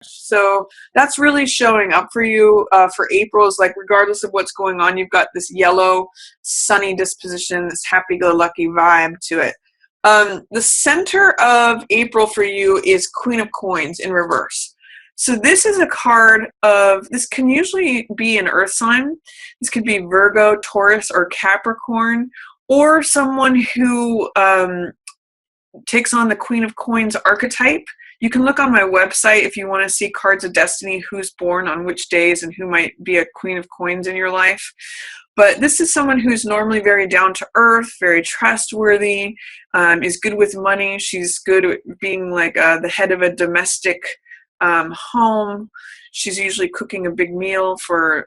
So that's really showing up for you for April. Is like, regardless of what's going on, you've got this yellow, sunny disposition, this happy-go-lucky vibe to it. The center of April for you is Queen of Coins in reverse. So this is a card of, this can usually be an earth sign. This could be Virgo, Taurus, or Capricorn, or someone who takes on the Queen of Coins archetype. You can look on my website if you want to see cards of destiny, who's born on which days and who might be a Queen of Coins in your life. But this is someone who's normally very down to earth, very trustworthy, is good with money. She's good at being like the head of a domestic home. She's usually cooking a big meal for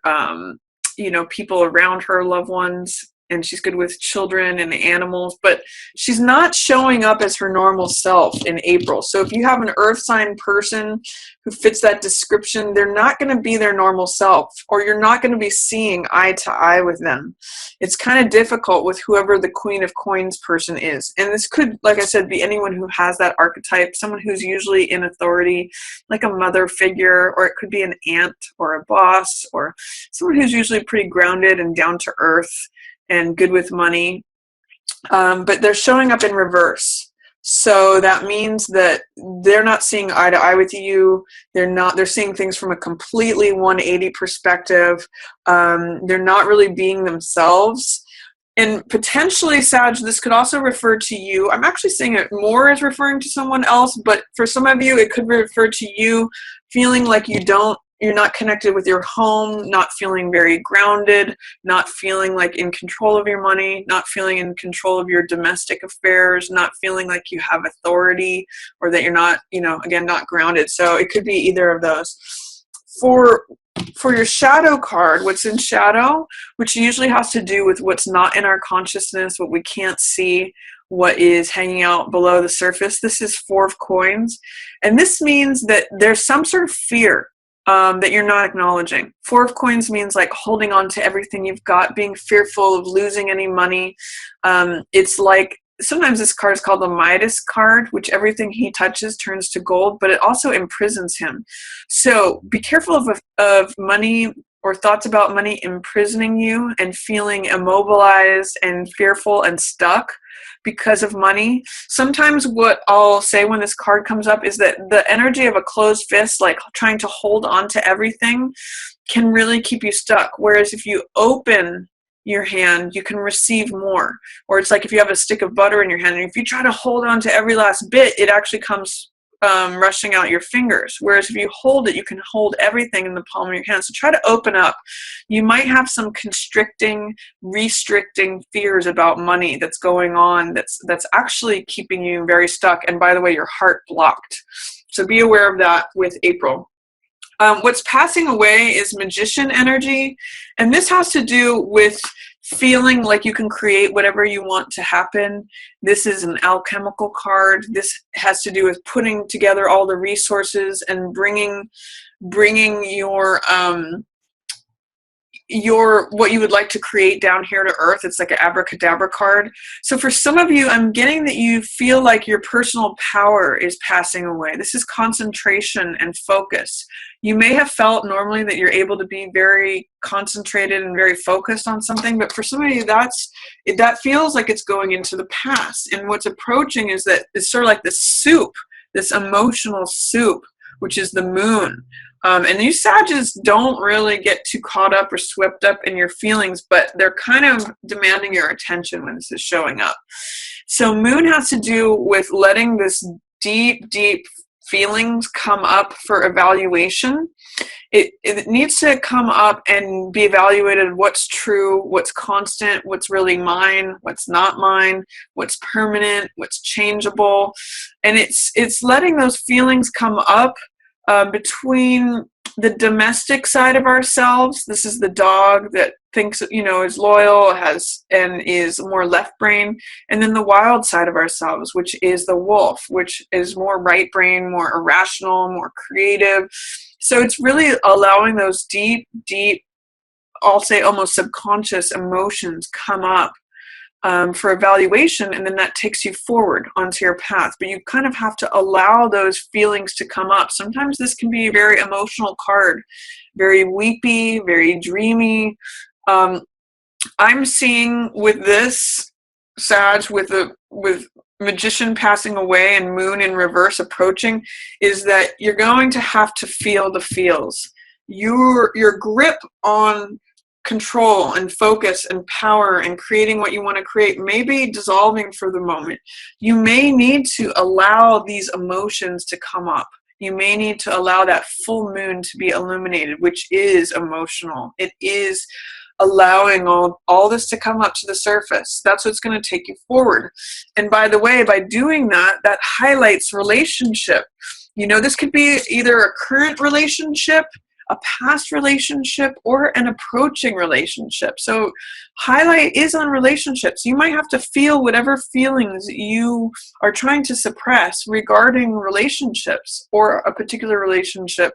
people around her, loved ones. And she's good with children and animals, but she's not showing up as her normal self in April. So if you have an earth sign person who fits that description, they're not going to be their normal self, or you're not going to be seeing eye to eye with them. It's kind of difficult with whoever the Queen of Coins person is. And this could, like I said, be anyone who has that archetype, someone who's usually in authority, like a mother figure, or it could be an aunt or a boss, or someone who's usually pretty grounded and down to earth and good with money, but they're showing up in reverse. So that means that they're not seeing eye to eye with you. They're seeing things from a completely 180 perspective. They're not really being themselves. And potentially, Sag, this could also refer to you. I'm actually seeing it more as referring to someone else, but for some of you, it could refer to you feeling like you're not connected with your home, not feeling very grounded, not feeling like in control of your money, not feeling in control of your domestic affairs, not feeling like you have authority, or that you're not, again, not grounded. So it could be either of those. For your shadow card, what's in shadow, which usually has to do with what's not in our consciousness, what we can't see, what is hanging out below the surface. This is Four of Coins. And this means that there's some sort of fear that you're not acknowledging. Four of Coins means like holding on to everything you've got, being fearful of losing any money. It's like, sometimes this card is called the Midas card, which everything he touches turns to gold, but it also imprisons him. So be careful of money or thoughts about money imprisoning you and feeling immobilized and fearful and stuck because of money. Sometimes what I'll say when this card comes up is that the energy of a closed fist, like trying to hold on to everything, can really keep you stuck. Whereas if you open your hand, you can receive more. Or it's like if you have a stick of butter in your hand, and if you try to hold on to every last bit, it actually comes rushing out your fingers. Whereas if you hold it, you can hold everything in the palm of your hand. So try to open up. You might have some constricting, restricting fears about money that's going on that's actually keeping you very stuck. And by the way, your heart blocked. So be aware of that with April. What's passing away is Magician energy. And this has to do with feeling like you can create whatever you want to happen. This is an alchemical card. This has to do with putting together all the resources and bringing your what you would like to create down here to earth. It's like an abracadabra card. So for some of you, I'm getting that you feel like your personal power is passing away. This is concentration and focus. You may have felt normally that you're able to be very concentrated and very focused on something, but for some of you, that feels like it's going into the past. And what's approaching is that it's sort of like this soup, this emotional soup, which is the moon. And these Sages don't really get too caught up or swept up in your feelings, but they're kind of demanding your attention when this is showing up. So moon has to do with letting this deep, deep feelings come up for evaluation. It needs to come up and be evaluated. What's true, what's constant, what's really mine, what's not mine, what's permanent, what's changeable. And it's letting those feelings come up between the domestic side of ourselves. This is the dog that thinks, is loyal, and is more left brain, and then the wild side of ourselves, which is the wolf, which is more right brain, more irrational, more creative. So it's really allowing those deep, deep, I'll say almost subconscious emotions come up for evaluation, and then that takes you forward onto your path. But you kind of have to allow those feelings to come up. Sometimes this can be a very emotional card, very weepy, very dreamy. I'm seeing with this, Sag, with Magician passing away and Moon in reverse approaching, is that you're going to have to feel the feels. Your grip on control and focus and power and creating what you want to create may be dissolving for the moment. You may need to allow these emotions to come up. You may need to allow that full moon to be illuminated, which is emotional. It is allowing all this to come up to the surface. That's what's going to take you forward. And by the way, by doing that, that highlights relationship. You know, this could be either a current relationship, a past relationship, or an approaching relationship. So highlight is on relationships. You might have to feel whatever feelings you are trying to suppress regarding relationships or a particular relationship,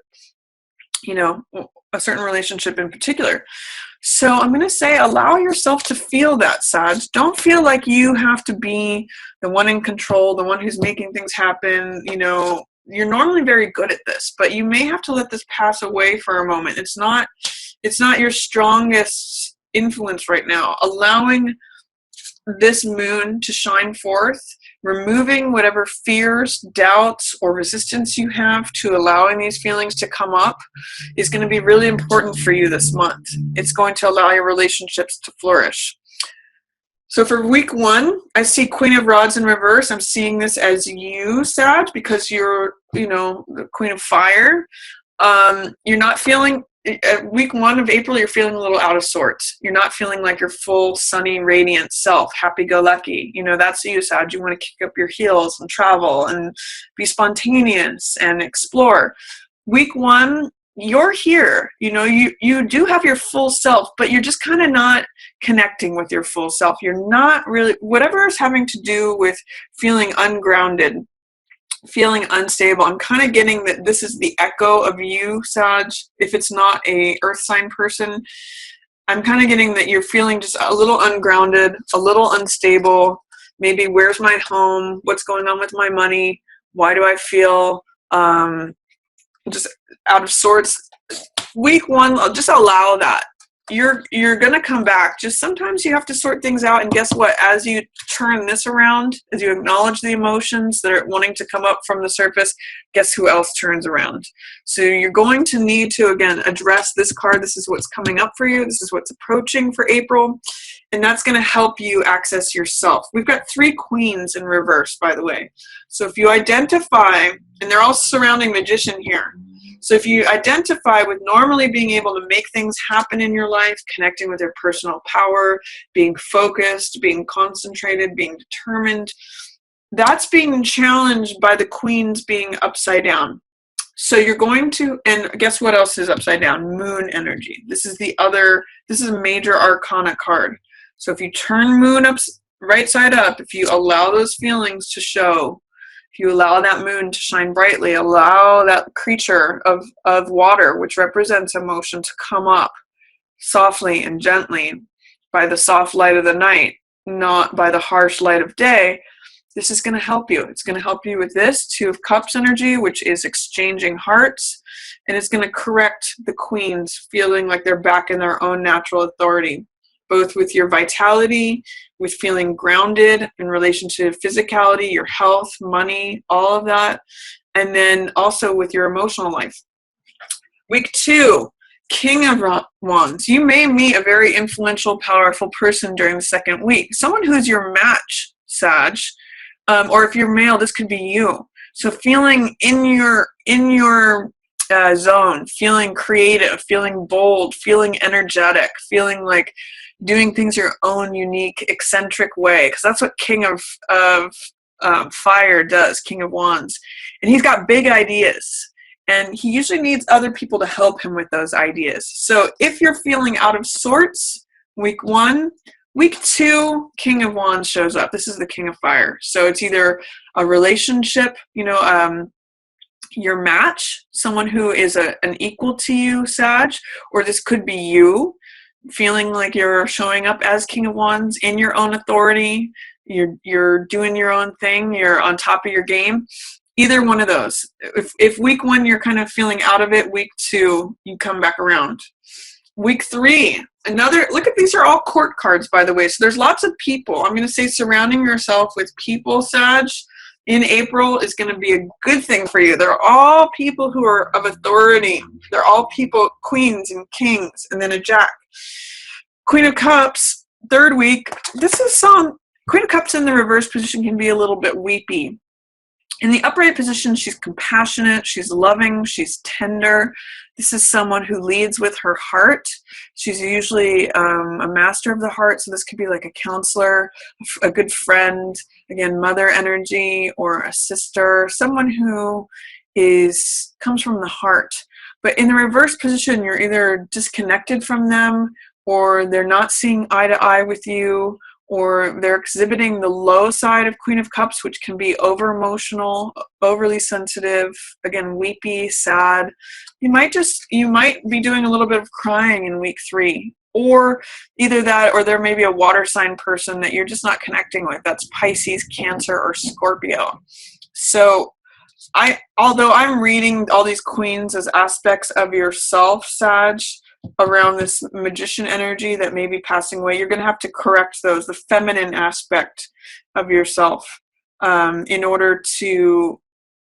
you know, a certain relationship in particular. So I'm going to say allow yourself to feel that, Sag. Don't feel like you have to be the one in control, the one who's making things happen. You know, you're normally very good at this, but you may have to let this pass away for a moment. It's not your strongest influence right now. Allowing this moon to shine forth, removing whatever fears, doubts, or resistance you have to allowing these feelings to come up is going to be really important for you this month. It's going to allow your relationships to flourish. So for week 1, I see Queen of Rods in reverse. I'm seeing this as you, Sag, because you're, you know, the Queen of Fire. You're not feeling, at week 1 of April, you're feeling a little out of sorts. You're not feeling like your full, sunny, radiant self, happy-go-lucky. You know, that's you, Sag. You want to kick up your heels and travel and be spontaneous and explore. Week 1, you're here. You know, you do have your full self, but you're just kind of not connecting with your full self. You're not really, whatever is having to do with feeling ungrounded, feeling unstable. I'm kind of getting that this is the echo of you, Sag. If it's not a earth sign person, I'm kind of getting that you're feeling just a little ungrounded, a little unstable. Maybe where's my home? What's going on with my money? Why do I feel just out of sorts? Week 1, just allow that. You're gonna come back. Just sometimes you have to sort things out, and guess what? As you turn this around, as you acknowledge the emotions that are wanting to come up from the surface, guess who else turns around? So you're going to need to, again, address this card. This is what's coming up for you. This is what's approaching for April, and that's going to help you access yourself. We've got 3 queens in reverse, by the way. So if you identify, and they're all surrounding Magician here. So if you identify with normally being able to make things happen in your life, connecting with your personal power, being focused, being concentrated, being determined, that's being challenged by the queens being upside down. So you're going to, and guess what else is upside down? Moon energy. This is a major arcana card. So if you turn moon up, right side up, if you allow those feelings to show, if you allow that moon to shine brightly, allow that creature of water, which represents emotion, to come up softly and gently by the soft light of the night, not by the harsh light of day, this is going to help you. It's going to help you with this 2 of Cups energy, which is exchanging hearts, and it's going to correct the queens feeling like they're back in their own natural authority, both with your vitality, with feeling grounded in relation to physicality, your health, money, all of that, and then also with your emotional life. Week 2, King of Wands. You may meet a very influential, powerful person during the 2nd week, someone who's your match, Sag, or if you're male, this could be you. So feeling in your zone, feeling creative, feeling bold, feeling energetic, feeling like doing things your own unique, eccentric way, because that's what King of Fire does, King of Wands. And he's got big ideas, and he usually needs other people to help him with those ideas. So if you're feeling out of sorts, week 1, week 2, King of Wands shows up. This is the King of Fire. So it's either a relationship, your match, someone who is an equal to you, Sag, or this could be you. feeling like you're showing up as King of Wands in your own authority, you're doing your own thing, you're on top of your game. Either one of those. If week 1 you're kind of feeling out of it, week 2 you come back around. Week 3, another, look at, these are all court cards, by the way. So there's lots of people. I'm going to say surrounding yourself with people, Sag, in April is going to be a good thing for you. They're all people who are of authority. They're all people, queens and kings, and then a jack. Queen of Cups, 3rd week. This is Queen of Cups in the reverse position can be a little bit weepy. In the upright position, she's compassionate, she's loving, she's tender. This is someone who leads with her heart. She's usually a master of the heart, so this could be like a counselor, a good friend, again, mother energy, or a sister, someone who comes from the heart. But in the reverse position, you're either disconnected from them, or they're not seeing eye to eye with you, or they're exhibiting the low side of Queen of Cups, which can be over emotional, overly sensitive, again, weepy, sad. You might be doing a little bit of crying in week 3, or either that, or there may be a water sign person that you're just not connecting with. That's Pisces, Cancer, or Scorpio. So although I'm reading all these queens as aspects of yourself, Sag, around this magician energy that may be passing away, you're going to have to correct those, the feminine aspect of yourself, in order to,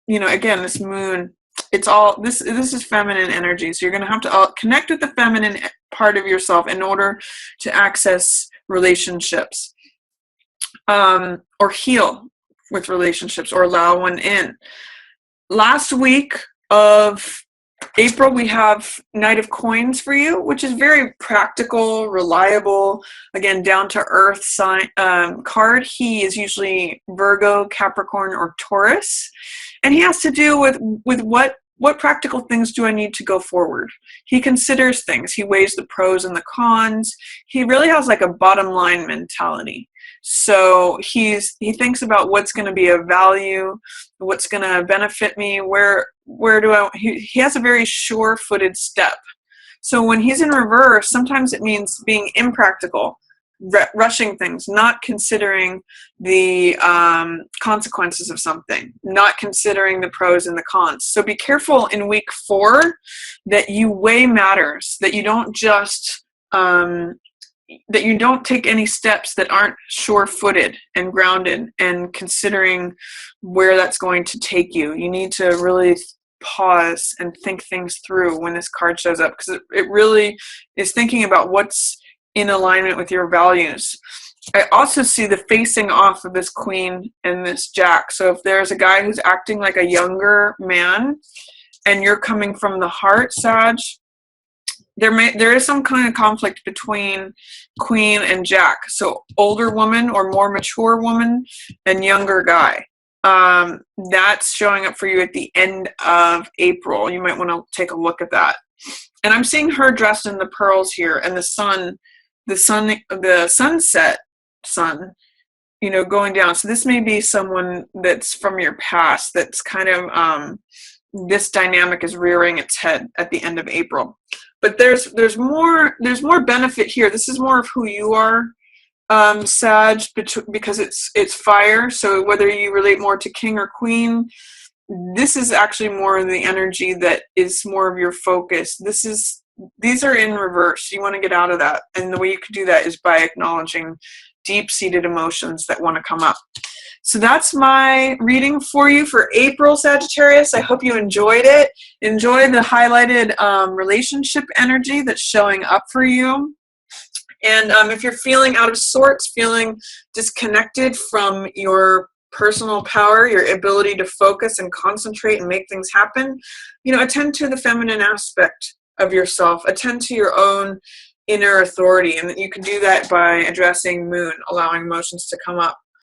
again, this moon, it's all, this is feminine energy. So you're going to have to connect with the feminine part of yourself in order to access relationships, or heal with relationships, or allow one in. Last week of April, we have Knight of Coins for you, which is very practical, reliable, again, down-to-earth sign card. He is usually Virgo, Capricorn, or Taurus, and he has to do with what practical things do I need to go forward. He considers things. He weighs the pros and the cons. He really has like a bottom line mentality. So he thinks about what's going to be of value, what's going to benefit me, he has a very sure-footed step. So when he's in reverse, sometimes it means being impractical, rushing things, not considering the consequences of something, not considering the pros and the cons. So be careful in week 4 that you weigh matters, that you don't just that you don't take any steps that aren't sure-footed and grounded and considering where that's going to take you. You need to really pause and think things through when this card shows up, because it really is thinking about what's in alignment with your values. I also see the facing off of this queen and this jack. So if there's a guy who's acting like a younger man and you're coming from the heart, Sag, there is some kind of conflict between queen and jack. So older woman or more mature woman and younger guy. That's showing up for you at the end of April. You might want to take a look at that. And I'm seeing her dressed in the pearls here, and the sunset sun, going down. So this may be someone that's from your past that's kind of, this dynamic is rearing its head at the end of April. But there's more benefit here. This is more of who you are, Sag, because it's fire. So whether you relate more to king or queen, this is actually more of the energy that is more of your focus. These are in reverse. You want to get out of that. And the way you can do that is by acknowledging deep-seated emotions that want to come up. So that's my reading for you for April, Sagittarius. I hope you enjoyed it. Enjoy the highlighted relationship energy that's showing up for you. And if you're feeling out of sorts, feeling disconnected from your personal power, your ability to focus and concentrate and make things happen, attend to the feminine aspect of yourself. Attend to your own inner authority. And you can do that by addressing moon, allowing emotions to come up.